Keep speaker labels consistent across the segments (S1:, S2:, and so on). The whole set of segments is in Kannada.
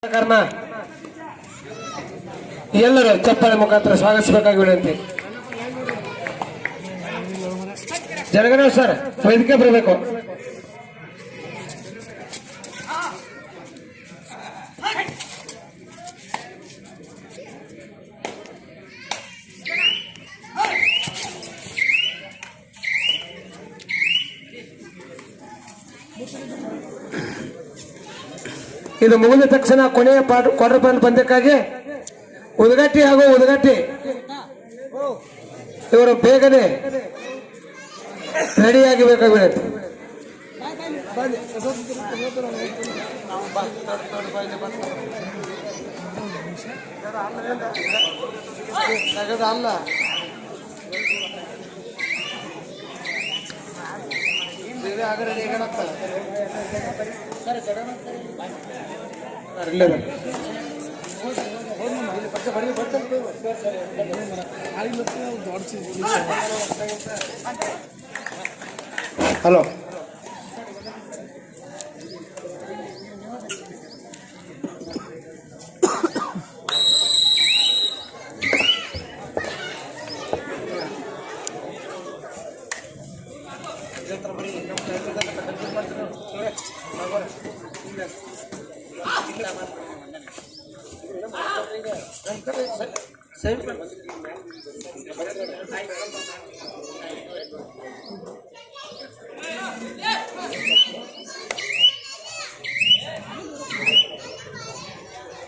S1: ಕಾರಣ ಎಲ್ಲರೂ ಚಪ್ಪಾಳೆ ಮುಖಾಂತರ ಸ್ವಾಗತಿಸಬೇಕಾಗಿ ವಿನಂತಿ. ಜನಗಣ ಸರ್ ವೇದಿಕೆ ಬರಬೇಕು. ಇದು ಮುಗಿದ ತಕ್ಷಣ ಕೊನೆಯ ಕ್ವಾರ್ಟರ್ ಫೈನಲ್ ಪಂದ್ಯಕ್ಕಾಗಿ ಉದ್ಗಟ್ಟಿ ಹಾಗೂ ಉದ್ಗಟ್ಟಿ ಇವರು ಬೇಗನೆ ರೆಡಿಯಾಗಿ ಬೇಕಾಗಿರುತ್ತೆ. ಹಲೋ,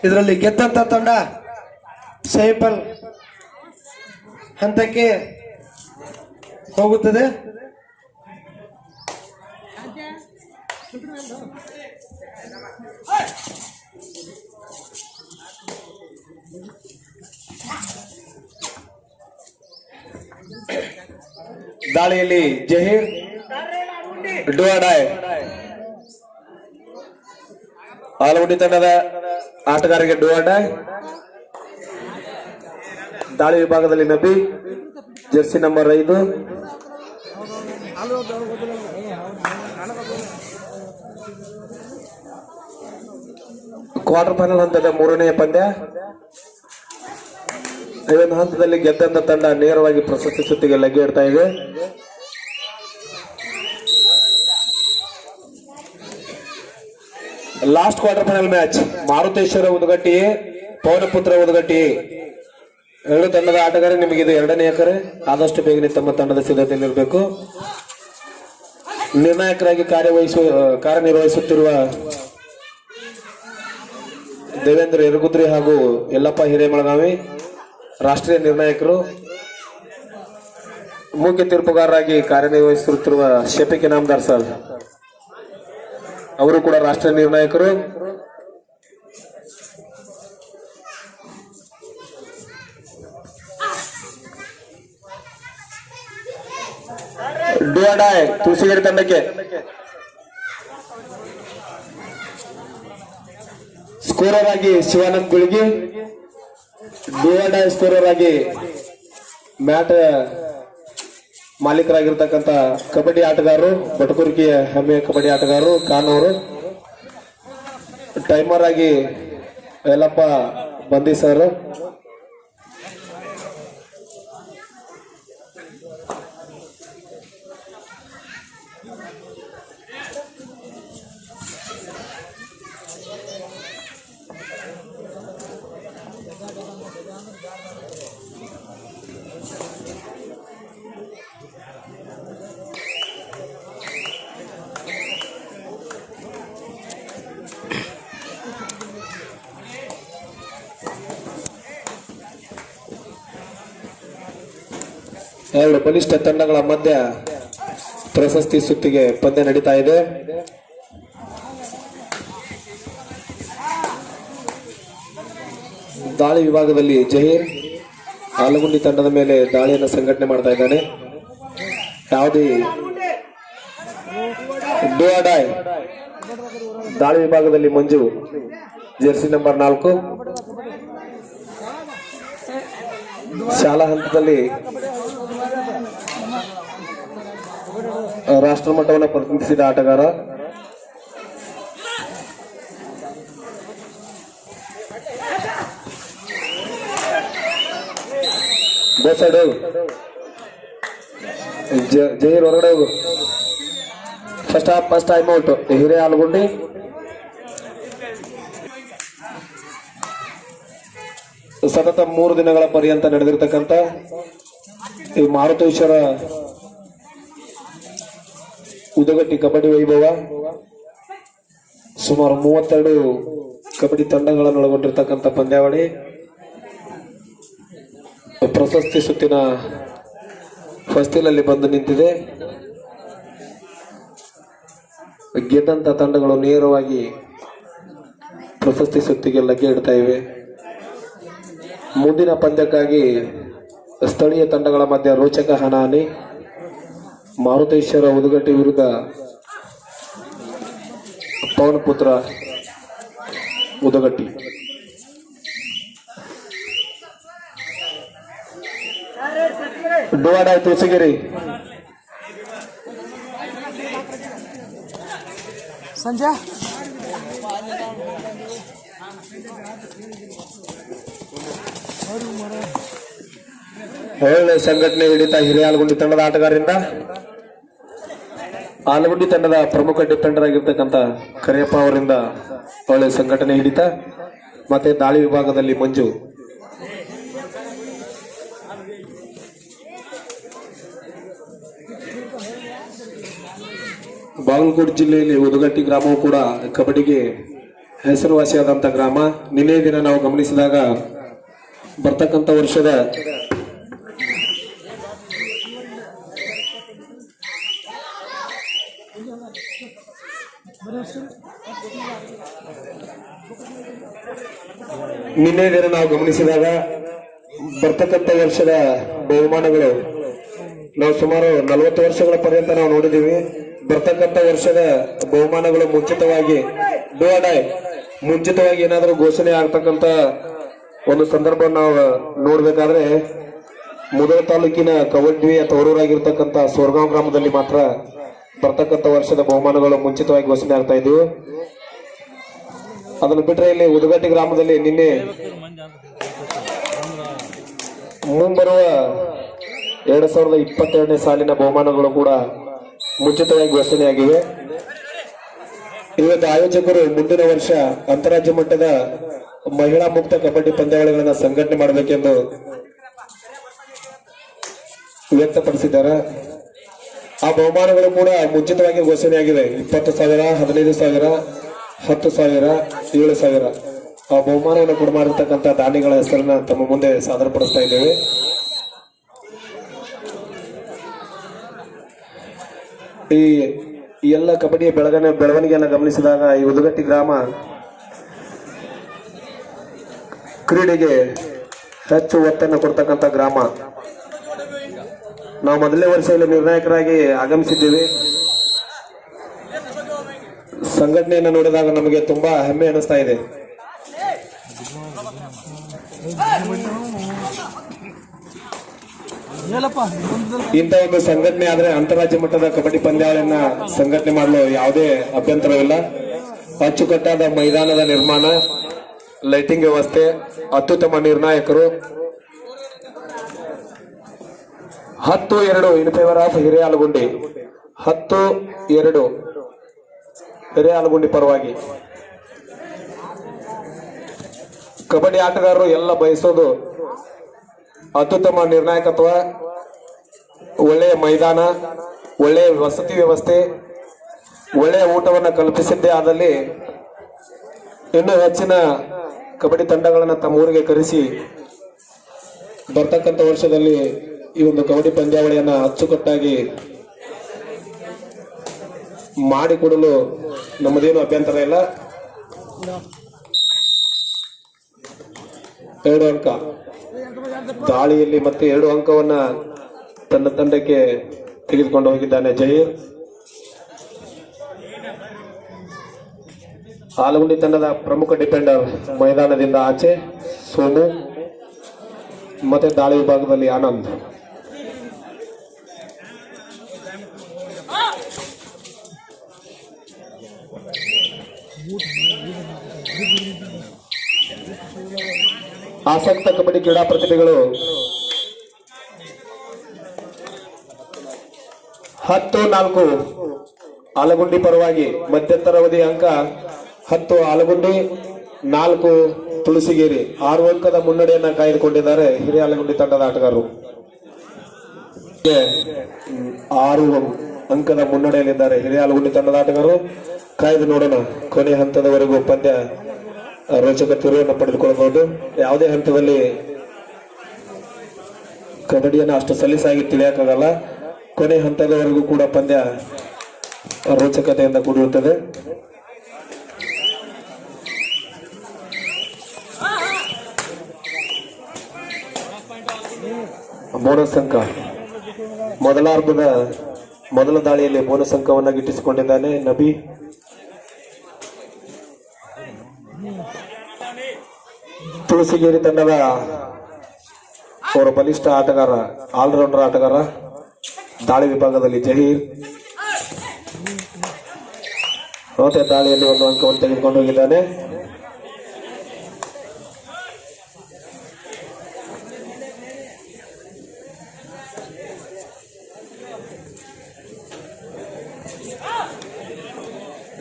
S1: ಇದರಲ್ಲಿ ಗೆದ್ದಂತ ತಂಡ ಸೈಪಲ್ ಹಂತಕ್ಕೆ ಹೋಗುತ್ತದೆ. ದಾಳಿಯಲ್ಲಿ ಜಹೀರ್ ಡುವಾಡಾಯ್ ಆಲಗುಡಿ ತಂಡದ ಆಟಗಾರರಿಗೆ ಡುವಾಡಾಯ್. ದಾಳಿ ವಿಭಾಗದಲ್ಲಿ Nabi Jersey number 5. Quarter final ಹಂತದ 3ನೇ ಪಂದ್ಯ. ಈ ಒಂದು ಹಂತದಲ್ಲಿ ಗೆದ್ದಂತ ತಂಡ ನೇರವಾಗಿ ಪ್ರಶಸ್ತಿ ಸುತ್ತಿಗೆ ಲಗ್ಗೆ ಇಡ್ತಾ ಇದೆ. Last quarter final match Maruteshwara Udagatti Pavanaputra Udagatti ಎರಡು ತಂಡದ ಆಟಗಾರ. ನಿಮಗೆ ಇದು 2ನೇ ಎಕರೆ. ಆದಷ್ಟು ಬೇಗನೆ ತಮ್ಮ ತಂಡದ ಸಿದ್ಧತೆಯಲ್ಲಿರಬೇಕು. ನಿರ್ಣಾಯಕರಾಗಿ ಕಾರ್ಯನಿರ್ವಹಿಸುತ್ತಿರುವ ದೇವೇಂದ್ರ ಯರಗುದ್ರಿ ಹಾಗೂ ಯಲ್ಲಪ್ಪ ಹಿರೇಮಳಗಾವಿ ರಾಷ್ಟ್ರೀಯ ನಿರ್ಣಾಯಕರು. ಮುಖ್ಯ ತೀರ್ಪುಗಾರರಾಗಿ ಕಾರ್ಯನಿರ್ವಹಿಸುತ್ತಿರುವ ಶಫೀಕ್ ಇನಾಮದಾರ್ ಸರ್ ಅವರು ಕೂಡ ರಾಷ್ಟ್ರೀಯ ನಿರ್ಣಾಯಕರು. ಡುವಾಡಾಯ್ ತುಳಸಿಗೆರೆ ತಂಡಕ್ಕೆ ಸ್ಕೋರರ್ ಆಗಿ ಶಿವಾನಂದ್ ಗುಳಿಗಿ, ಡುವಾಡಾಯ್ ಸ್ಕೋರರ್ ಆಗಿ ಮ್ಯಾಟ್ ಮಾಲೀಕರಾಗಿರ್ತಕ್ಕಂಥ ಕಬಡ್ಡಿ ಆಟಗಾರರು, ಬಟಕುರ್ಕಿಯ ಹೆಮ್ಮೆಯ ಕಬಡ್ಡಿ ಆಟಗಾರರು ಖಾನ್ ಅವರು. ಟೈಮರ್ ಆಗಿ ಯಲ್ಲಪ್ಪ ಬಂದಿ ಸರ್. ಎರಡು ಬಲಿಷ್ಠ ತಂಡಗಳ ಮಧ್ಯ ಪ್ರಶಸ್ತಿ ಸುತ್ತಿಗೆ ಪಂದ್ಯ ನಡೀತಾ ಇದೆ. ದಾಳಿ ವಿಭಾಗದಲ್ಲಿ ಜಹೀರ್ ಆಲಗುಂಡಿ ತಂಡದ ಮೇಲೆ ದಾಳಿಯನ್ನು ಸಂಘಟನೆ ಮಾಡ್ತಾ ಇದ್ದಾನೆ. ಯಾವುದೇ ಡುವಾಡಾಯ್ ದಾಳಿ ವಿಭಾಗದಲ್ಲಿ ಮಂಜು ಜೆರ್ಸಿ ನಂಬರ್ 4. ಶಾಲಾ ಹಂತದಲ್ಲಿ ರಾಷ್ಟ್ರ ಮಟ್ಟವನ್ನು ಪ್ರತಿನಿಧಿಸಿದ ಆಟಗಾರ. ಸೈಡ್ ಹೋಗು. ಜೈರ್ ಹೊರಗಡೆ ಹೋಗು. First time out Hirehalagundi. ಸತತ 3 ದಿನಗಳ ಪರ್ಯಂತ ನಡೆದಿರ್ತಕ್ಕಂಥ ಈ ಮಾರುತೇಶ್ವರ ಉದಗಟ್ಟಿ ಕಬಡ್ಡಿ ವೈಭವ ಸುಮಾರು 32 ಕಬಡ್ಡಿ ತಂಡಗಳನ್ನು ಒಳಗೊಂಡಿರ್ತಕ್ಕಂಥ ಪಂದ್ಯಾವಳಿ ಪ್ರಶಸ್ತಿ ಸುತ್ತಿನ ಫಸ್ಟಿನಲ್ಲಿ ಬಂದು ನಿಂತಿದೆ. ಗೆದ್ದಂತ ತಂಡಗಳು ನೇರವಾಗಿ ಪ್ರಶಸ್ತಿ ಸುತ್ತಿಗೆ ಲಗ್ಗೆ ಇಡ್ತಾ ಇವೆ. ಮುಂದಿನ ಪಂದ್ಯಕ್ಕಾಗಿ ಸ್ಥಳೀಯ ತಂಡಗಳ ಮಧ್ಯೆ ರೋಚಕ ಹಣಾಹಣಿ. ಮಾರುತೇಶ್ವರ ಉದಗಟ್ಟಿ ವಿರುದ್ಧ ಪವನಪುತ್ರ ಉದಗಟ್ಟಿ. ಡುವಾಡ ತುಳಸಿಗಿರಿ
S2: ಸಂಜೆ
S1: ಒಳ್ಳೆ ಸಂಘಟನೆ ಹಿಡಿತ ಹಿರೇಹಾಲಗುಂಡಿ ತಂಡದ ಆಟಗಾರರಿಂದ. ಆಲಗುಂಡಿ ತಂಡದ ಪ್ರಮುಖ ಡಿಫೆಂಡರ್ ಆಗಿರ್ತಕ್ಕಂಥ ಕರಿಯಪ್ಪ ಅವರಿಂದ ಒಳ್ಳೆ ಸಂಘಟನೆ ಹಿಡಿತ. ಮತ್ತೆ ದಾಳಿ ವಿಭಾಗದಲ್ಲಿ ಮಂಜು. ಬಾಗಲಕೋಟೆ ಜಿಲ್ಲೆಯಲ್ಲಿ ಉದಗಟ್ಟಿ ಗ್ರಾಮವು ಕೂಡ ಕಬಡ್ಡಿಗೆ ಹೆಸರುವಾಸಿಯಾದಂಥ ಗ್ರಾಮ. ನಿನ್ನೆ ದಿನ ನಾವು ಗಮನಿಸಿದಾಗ ಬರ್ತಕ್ಕಂಥ ವರ್ಷದ ಬರ್ತಕ್ಕಂಥ ವರ್ಷದ ಬಹುಮಾನಗಳು ನಾವು ಸುಮಾರು 40 ವರ್ಷಗಳ ಪರ್ಯಂತ ನಾವು ನೋಡಿದೀವಿ. ಬರ್ತಕ್ಕಂಥ ವರ್ಷದ ಬಹುಮಾನಗಳು ಮುಂಚಿತವಾಗಿ ಏನಾದರೂ ಘೋಷಣೆ ಆಗ್ತಕ್ಕಂಥ ಒಂದು ಸಂದರ್ಭವನ್ನು ನಾವು ನೋಡ್ಬೇಕಾದ್ರೆ ಮುಧೋಳ ತಾಲೂಕಿನ ಕವಡ್ವಿ ಅಥವಾ ಹೊರೂರಾಗಿರ್ತಕ್ಕಂಥ ಸೋರ್ಗಾಂವ್ ಗ್ರಾಮದಲ್ಲಿ ಮಾತ್ರ ಬರ್ತಕ್ಕಂಥ ವರ್ಷದ ಬಹುಮಾನಗಳು ಮುಂಚಿತವಾಗಿ ಘೋಷಣೆ ಆಗ್ತಾ ಇದ್ವು. ಅದನ್ನು ಬಿಟ್ಟರೆ ಇಲ್ಲಿ ಉದಗಟ್ಟಿ ಗ್ರಾಮದಲ್ಲಿ ನಿನ್ನೆ ಮುಂಬರುವ 2022ನೇ ಸಾಲಿನ ಬಹುಮಾನಗಳು ಕೂಡ ಮುಂಚಿತವಾಗಿ ಘೋಷಣೆಯಾಗಿವೆ. ಇವತ್ತು ಆಯೋಜಕರು ಮುಂದಿನ ವರ್ಷ ಅಂತಾರಾಜ್ಯ ಮಟ್ಟದ ಮಹಿಳಾ ಮುಕ್ತ ಕಬಡ್ಡಿ ಪಂದ್ಯಾವಳಿಗಳನ್ನು ಸಂಘಟನೆ ಮಾಡಬೇಕೆಂದು ವ್ಯಕ್ತಪಡಿಸಿದ್ದಾರೆ. ಆ ಬಹುಮಾನಗಳು ಕೂಡ ಮುಂಚಿತವಾಗಿ ಘೋಷಣೆಯಾಗಿವೆ. 20,000, 15,000, 10,000, 7,000 ಆ ಬಹುಮಾನವನ್ನು ಕೂಡ ಮಾಡಿರ್ತಕ್ಕಂಥ ದಾನಿಗಳ ಹೆಸರನ್ನ ತಮ್ಮ ಮುಂದೆ ಸಾದರಪಡಿಸ್ತಾ ಇದ್ದೇವೆ. ಈ ಎಲ್ಲ ಕಬಡ್ಡಿಯ ಬೆಳವಣಿಗೆಯನ್ನು ಗಮನಿಸಿದಾಗ ಈ ಉದಗಟ್ಟಿ ಗ್ರಾಮ ಕ್ರೀಡೆಗೆ ಹೆಚ್ಚು ಒತ್ತನ್ನು ಕೊಡ್ತಕ್ಕಂಥ ಗ್ರಾಮ. ನಾವು ಮೊದಲನೇ ವರ್ಷದಲ್ಲಿ ನಿರ್ಣಾಯಕರಾಗಿ ಆಗಮಿಸಿದ್ದೀವಿ. ಸಂಘಟನೆಯನ್ನು ನೋಡಿದಾಗ ನಮಗೆ ತುಂಬಾ ಹೆಮ್ಮೆ ಅನಿಸ್ತಾ ಇದೆ. ಇಂಥ ಒಂದು ಸಂಘಟನೆ ಆದ್ರೆ ಅಂತಾರಾಜ್ಯ ಮಟ್ಟದ ಕಬಡ್ಡಿ ಪಂದ್ಯಾವಳಿಯನ್ನ ಸಂಘಟನೆ ಮಾಡಲು ಯಾವುದೇ ಅಭ್ಯಂತರವಿಲ್ಲ. ಅಚ್ಚುಕಟ್ಟಾದ ಮೈದಾನದ ನಿರ್ಮಾಣ, ಲೈಟಿಂಗ್ ವ್ಯವಸ್ಥೆ, ಅತ್ಯುತ್ತಮ ನಿರ್ಣಾಯಕರು. 10-2 ಇನ್ ಫೇವರ್ ಆಫ್ ಹಿರೇಹಾಲಗುಂಡಿ. 10-2 ಹಿರೇಹಾಲಗುಂಡಿ ಪರವಾಗಿ. ಕಬಡ್ಡಿ ಆಟಗಾರರು ಎಲ್ಲ ಬಯಸೋದು ಅತ್ಯುತ್ತಮ ನಿರ್ಣಾಯಕತ್ವ, ಒಳ್ಳೆಯ ಮೈದಾನ, ಒಳ್ಳೆಯ ವಸತಿ ವ್ಯವಸ್ಥೆ, ಒಳ್ಳೆಯ ಊಟವನ್ನು ಕಲ್ಪಿಸಿದ್ದೇ ಆದಲ್ಲಿ ಇನ್ನೂ ಹೆಚ್ಚಿನ ಕಬಡ್ಡಿ ತಂಡಗಳನ್ನು ತಮ್ಮ ಊರಿಗೆ ಕರೆಸಿ ಬರ್ತಕ್ಕಂಥ ವರ್ಷದಲ್ಲಿ ಈ ಒಂದು ಕಬಡ್ಡಿ ಪಂದ್ಯಾವಳಿಯನ್ನ ಅಚ್ಚುಕಟ್ಟಾಗಿ ಮಾಡಿಕೊಡಲು ನಮ್ಮದೇನು ಅಭ್ಯಂತರ ಇಲ್ಲ. 2 ಅಂಕ ದಾಳಿಯಲ್ಲಿ ಮತ್ತೆ 2 ಅಂಕವನ್ನ ತನ್ನ ತಂಡಕ್ಕೆ ತೆಗೆದುಕೊಂಡು ಹೋಗಿದ್ದಾನೆ ಜಹೀರ್. ಆಲಗುಂಡಿ ತಂಡದ ಪ್ರಮುಖ ಡಿಫೆಂಡರ್ ಮೈದಾನದಿಂದ ಆಚೆ ಸೋಮು, ಮತ್ತೆ ದಾಳಿ ವಿಭಾಗದಲ್ಲಿ ಆನಂದ್. ಆಸಕ್ತ ಕಬಡ್ಡಿ ಕ್ರೀಡಾ ಪ್ರತಿಭೆಗಳು 10-4 ಆಲಗುಂಡಿ ಪರವಾಗಿ ಮಧ್ಯಂತರ ಅವಧಿ ಅಂಕ 10 ಆಲಗುಂಡಿ 4 ತುಳಸಿಗೇರಿ 6 ಅಂಕದ ಮುನ್ನಡೆಯನ್ನ ಕಾಯ್ದುಕೊಂಡಿದ್ದಾರೆ ಹಿರಿಯ ಆಲಗುಂಡಿ ತಂಡದ ಆಟಗಾರರು 6 ಅಂಕದ ಮುನ್ನಡೆಯಲ್ಲಿದ್ದಾರೆ ಹಿರಿಯ ಆಲಗುಂಡಿ ತಂಡದ ಆಟಗಾರರು ಕಾಯ್ದು ನೋಡೋಣ ಕೊನೆ ಹಂತದವರೆಗೂ ಪಂದ್ಯ ರೋಚಕ ತಿರುವನ್ನು ಪಡೆದುಕೊಳ್ಳಬಹುದು ಯಾವುದೇ ಹಂತದಲ್ಲಿ ಕಬಡ್ಡಿಯನ್ನು ಅಷ್ಟು ಸಲೀಸಾಗಿ ತಿಳಿಯಕ್ಕಾಗಲ್ಲ ಕೊನೆ ಹಂತದವರೆಗೂ ಕೂಡ ಪಂದ್ಯ ರೋಚಕತೆಯಿಂದ ಕೂಡಿರುತ್ತದೆ ಬೋನಸ್ ಅಂಕ ಮೊದಲಾರ್ಧದ ಮೊದಲ ದಾಳಿಯಲ್ಲಿ ಬೋನಸ್ ಅಂಕವನ್ನು ಗಿಟ್ಟಿಸಿಕೊಂಡಿದ್ದಾನೆ ನಬಿ ತುಳಸಿಗೇರಿ ತಂಡದ ಅವರ ಬಲಿಷ್ಠ ಆಟಗಾರ ಆಲ್ರೌಂಡರ್ ಆಟಗಾರ ದಾಳಿ ವಿಭಾಗದಲ್ಲಿ ಜಹೀರ್ ಮತ್ತೆ ದಾಳಿಯಲ್ಲಿ ಒಂದು ಅಂಕವನ್ನು ತೆಗೆದುಕೊಂಡು ಹೋಗಿದ್ದಾನೆ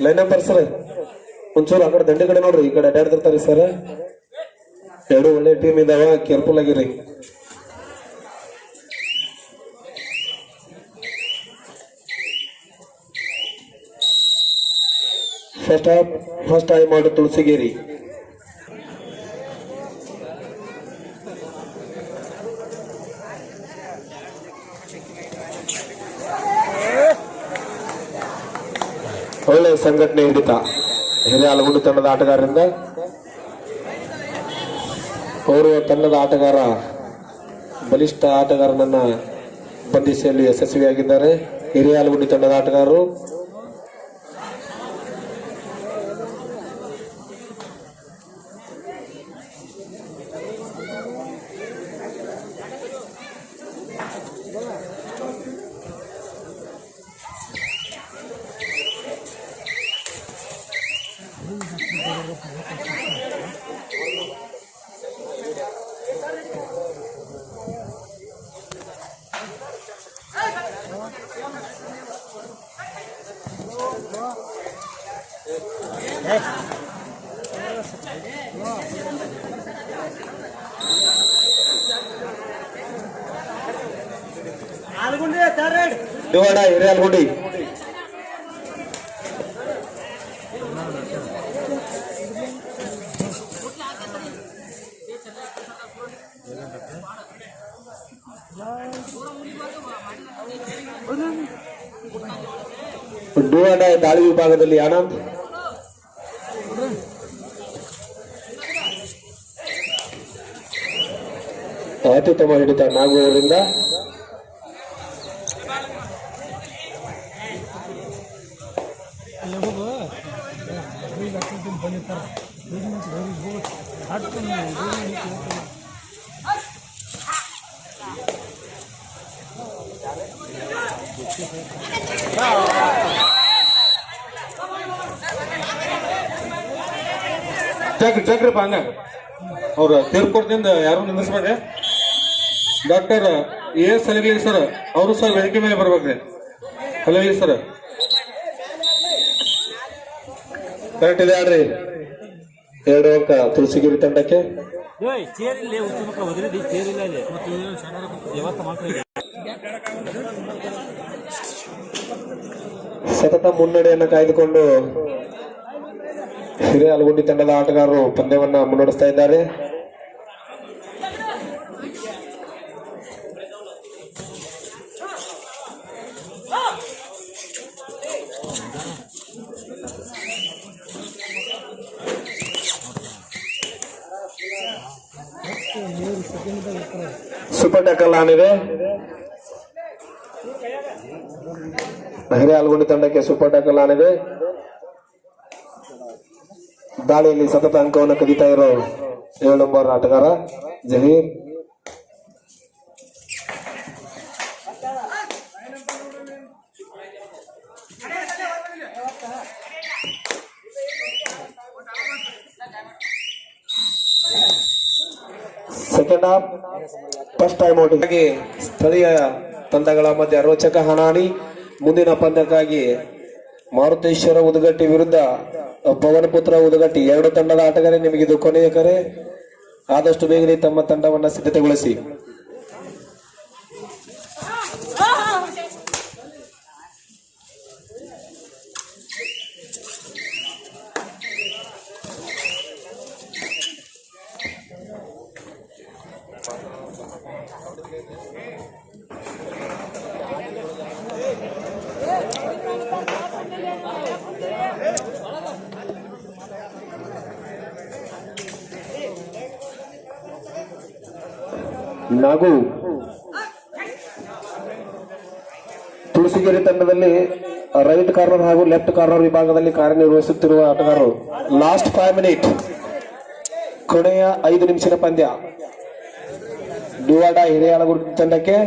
S1: ಲೈನ್ ನಂಬರ್ ಸರ್ ಒಂಚೂರು ಆ ಕಡೆ ದಂಡಿ ಕಡೆ ನೋಡ್ರಿ ಈ ಕಡೆ ಅಡ್ಡಾಡ್ತಿರ್ತಾರೆ ಸರ್ ಎರಡು ಒಳ್ಳೆ ಟೀಮ್ ಇದಾವ ಕೇರ್ಫುಲ್ ಆಗಿರಿ ಫಸ್ಟ್ ಟೈಮ್ ಔಟ್ ತುಳಸಿಗೇರಿ ಒಳ್ಳೆ ಸಂಘಟನೆ ಹಿಡಿತ ಹಿರಿಯ ಆಲಗುಂಡಿ ತಂಡದ ಆಟಗಾರರಿಂದ ಅವರು ತಂಡದ ಆಟಗಾರ ಬಲಿಷ್ಠ ಆಟಗಾರನನ್ನ ಬಂಧಿಸುವಲ್ಲಿ ಯಶಸ್ವಿಯಾಗಿದ್ದಾರೆ ಹಿರಿಯ ಆಲಗುಂಡಿ ತಂಡದ ಆಟಗಾರರು ಡಿವಾಡ ಹಿರಿಯ ಆಲಗುಂಡಿ ಡಿವಾಡ ದಾಳಿ ವಿಭಾಗದಲ್ಲಿ ಆನಂದ್ ಅತ್ಯುತ್ತಮ ಹಿಡಿತ ನಾಗುವವರಿಂದ
S2: ಚಕ್ರಪ್ಪ ಹಂಗ ಅವ್ರ ತೀರ್ಪುರದಿಂದ ಯಾರು ನಿಂದಿಸ್ಬೇಡ್ರಿ ಡಾಕ್ಟರ್ ಎಸ್ ಹಲಗಲಿ ಸರ್ ಅವರು ಸಹ ವೇದಿಕೆ ಮೇಲೆ ಬರ್ಬೇಕ್ರಿ ಹಲಗಲಿ ಸರ್
S1: ಕರೆಕ್ಟ್ ಇದೆ ಆಡ್ರಿ 2 ಅಂಕ ತುಳಸಿಗಿರಿ ತಂಡಕ್ಕೆ ಸತತ ಮುನ್ನಡೆಯನ್ನು ಕಾಯ್ದುಕೊಂಡು ಹಿರಿಯ ಆಲಗುಂಡಿ ತಂಡದ ಆಟಗಾರರು ಪಂದ್ಯವನ್ನ ಮುನ್ನಡೆಸ್ತಾ ಇದ್ದಾರೆ ಸೂಪರ್ ಟ್ಯಾಕಲ್ ಆನಿದೆ ಹಿರಿಯ ಆಲಗುಂಡಿ ತಂಡಕ್ಕೆ ಸೂಪರ್ ಟ್ಯಾಕಲ್ ಆನಿದೆ ದಾಳಿಯಲ್ಲಿ ಸತತ ಅಂಕವನ್ನು ಕದೀತಾ ಇರೋ 7 ನಂಬರ್ ಆಟಗಾರ Zaheer second half first time out ಗಾಗಿ ಸ್ಥಳೀಯ ತಂಡಗಳ ಮಧ್ಯೆ ರೋಚಕ ಹಣಾಹಣಿ. ಮುಂದಿನ ಪಂದ್ಯಕ್ಕಾಗಿ ಮಾರುತೇಶ್ವರ ಉದಗಟ್ಟಿ ವಿರುದ್ಧ ಪವನ್ ಪುತ್ರ ಉದಗಟ್ಟಿ ಎರಡು ತಂಡದ ಆಟಗಾರ. ನಿಮಗೆ ಇದು ಕೊನೆಯ ಕರೆ. ಆದಷ್ಟು ಬೇಗನೆ ತಮ್ಮ ತಂಡವನ್ನ ಸಿದ್ಧತೆಗೊಳಿಸಿ. ನಾಗು ತುಳಸಿಗೆರೆ ತಂಡದಲ್ಲಿ ರೈಟ್ ಕಾರ್ನರ್ ಹಾಗೂ ಲೆಫ್ಟ್ ಕಾರ್ನರ್ ವಿಭಾಗದಲ್ಲಿ ಕಾರ್ಯನಿರ್ವಹಿಸುತ್ತಿರುವ ಆಟಗಾರರು. ಲಾಸ್ಟ್ 5 ಮಿನಿಟ್, ಕೊನೆಯ 5 ನಿಮಿಷದ ಪಂದ್ಯ. ಡುವಾಡ ಹಿರಿಯಾಳಗುಡಿ ತಂಡಕ್ಕೆ.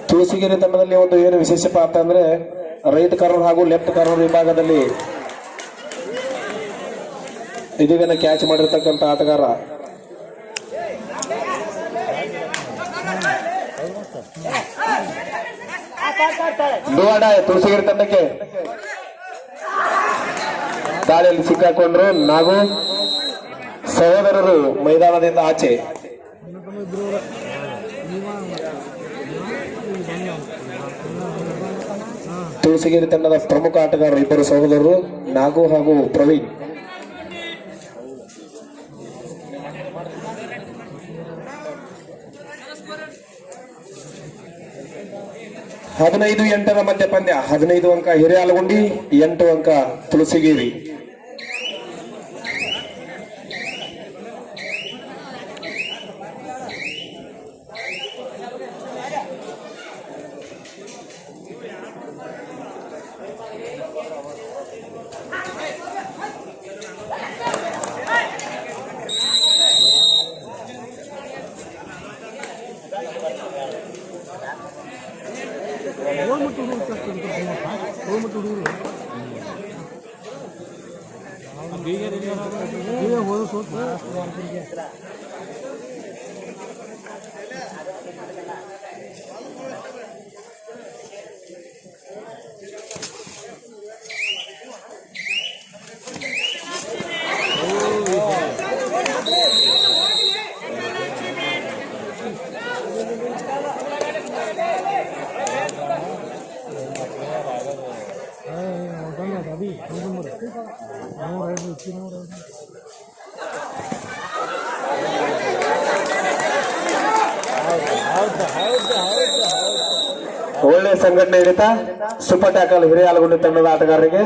S1: ತುಳಸಿಗೆರೆ ತಂಡದಲ್ಲಿ ಒಂದು ಏನು ವಿಶೇಷ ಪಾತ್ರ ಅಂದ್ರೆ ರೈಟ್ ಕಾರ್ನರ್ ಹಾಗೂ ಲೆಫ್ಟ್ ಕಾರ್ನರ್ ವಿಭಾಗದಲ್ಲಿ ಇದೀಗ ಕ್ಯಾಚ್ ಮಾಡಿರ್ತಕ್ಕಂಥ ಆಟಗಾರ. ಡುವಾಡ ತುಳಸಿಗೆರೆ ತಂಡಕ್ಕೆ ದಾಳಿಯಲ್ಲಿ ಸಿಕ್ಕಾಕೊಂಡ್ರು. ನಾಗು ಸಹೋದರರು ಮೈದಾನದಿಂದ ಆಚೆ. ತುಳಸಿಗೆರೆ ತಂಡದ ಪ್ರಮುಖ ಆಟಗಾರರು ಇಬ್ಬರು ಸಹೋದರರು ನಾಗು ಹಾಗೂ ಪ್ರವೀಣ್. ಹದಿನೈದು 8ರ ಮಧ್ಯ ಪಂದ್ಯ. 15 ಅಂಕ ಹಿರಿಯಾಲಗುಂಡಿ, 8 ಅಂಕ ತುಳಸಿಗೇರಿ. ಒಳ್ಳೆ ಸಂಘಟನೆ ಹಿಡಿತ. ಸೂಪರ್ ಟ್ಯಾಕಲ್ ಹಿರಿಯಾಲಗುಂಡಿ ತಂಡದ ಆಟಗಾರರಿಗೆ.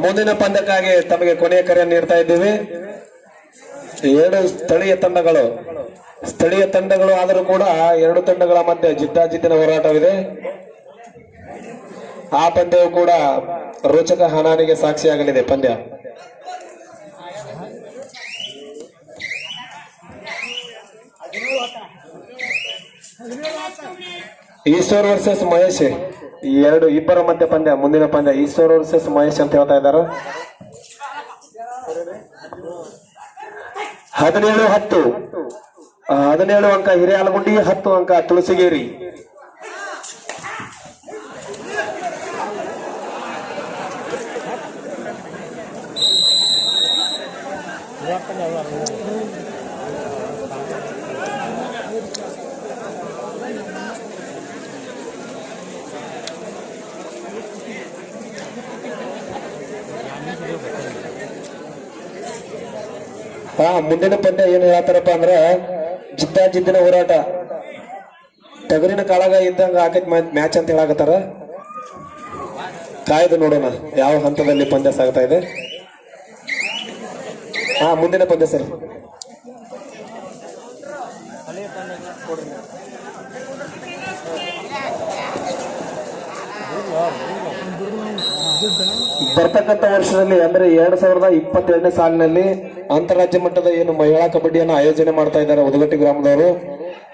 S1: ಮುಂದಿನ ಪಂದ್ಯಕ್ಕಾಗಿ ತಮಗೆ ಕೊನೆಯ ಕರೆಯನ್ನು ನೀಡ್ತಾ ಇದ್ದೀವಿ. 2 ಸ್ಥಳೀಯ ತಂಡಗಳು ಆದರೂ ಕೂಡ 2 ತಂಡಗಳ ಮಧ್ಯೆ ಜಿದ್ದಾಜಿದ್ದಿನ ಹೋರಾಟವಿದೆ. ಆ ಪಂದ್ಯವು ಕೂಡ ರೋಚಕ ಹಣಾಹಣಿಗೆ ಸಾಕ್ಷಿಯಾಗಲಿದೆ. ಪಂದ್ಯ ಈಶ್ವರ್ ವರ್ಸಸ್ ಮಹೇಶ್, ಇಬ್ಬರ ಮಧ್ಯೆ ಪಂದ್ಯ. ಮುಂದಿನ ಪಂದ್ಯ ಈಶ್ವರ್ ವರ್ಸಸ್ ಮಹೇಶ್ ಅಂತ ಹೇಳ್ತಾ ಇದ್ದಾರೆ. 17-10, 17 ಅಂಕ ಹಿರಿಯಾಲಗುಂಡಿ, 10 ಅಂಕ ತುಳಸಿಗೇರಿ. ಮುಂದಿನ ಪಂದ್ಯ ಏನ್ ಹೇಳ್ತಾರಪ್ಪ ಅಂದ್ರ ಜಿದ್ದಾಜಿದ್ದಿನ ಹೋರಾಟ. ಟಗರಿನ ಕಾಳಗ ಇದ್ದಂಗ ಆಕೈತ್ ಮ್ಯಾಚ್ ಅಂತ ಹೇಳಾಕತ್ತಾರ. ಕಾಯ್ದು ನೋಡೋಣ ಯಾವ ಹಂತದಲ್ಲಿ ಪಂದ್ಯ ಸಾಗ್ತಾ ಇದೆ. ಮುಂದಿನ ಪಂದ್ಯ ಸರ್. ಬರ್ತಕ್ಕಂಥ ವರ್ಷದಲ್ಲಿ ಅಂದ್ರೆ 2022ನೇ ಸಾಲಿನಲ್ಲಿ ಅಂತಾರಾಜ್ಯ ಮಟ್ಟದ ಏನು ಮಹಿಳಾ ಕಬಡ್ಡಿಯನ್ನು ಆಯೋಜನೆ ಮಾಡ್ತಾ ಇದ್ದಾರೆ ಉದಗಟ್ಟಿ ಗ್ರಾಮದವರು.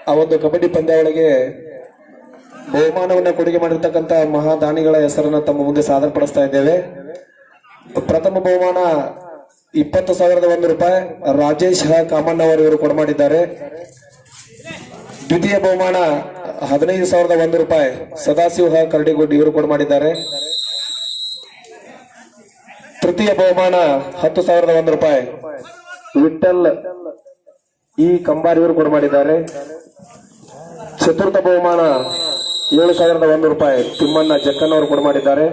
S1: ಆ ಒಂದು ಕಬಡ್ಡಿ ಪಂದ್ಯಾವಳಿಗೆ ಬಹುಮಾನವನ್ನ ಕೊಡುಗೆ ಮಾಡಿರ್ತಕ್ಕಂಥ ಮಹಾದಾನಿಗಳ ಹೆಸರನ್ನ ತಮ್ಮ ಮುಂದೆ ಸಾದರಪಡಿಸ್ತಾ ಇದ್ದೇವೆ. ಪ್ರಥಮ ಬಹುಮಾನ 20,001 ರೂಪಾಯಿ ರಾಜೇಶ್ ಕಾಮಣ್ಣ ಇವರು ಕೊಡಮಾಡಿದ್ದಾರೆ. ದ್ವಿತೀಯ ಬಹುಮಾನ 15,001 ರೂಪಾಯಿ ಸದಾಶಿವ ಕರಡಿಗುಡ್ಡಿ ಇವರು ಕೊಡಮಾಡಿದ್ದಾರೆ. ತೃತೀಯ ಬಹುಮಾನ 10,001 ರೂಪಾಯಿ ವಿಠಲ್ ಈ ಕಂಬಾರಿ ಇವರು ಕೊಡಮಾಡಿದ್ದಾರೆ. ಚತುರ್ಥ ಬಹುಮಾನ 7,001 ರೂಪಾಯಿ ತಿಮ್ಮಣ್ಣ ಜಕ್ಕನ್ ಅವರು ಕೊಡಮಾಡಿದ್ದಾರೆ.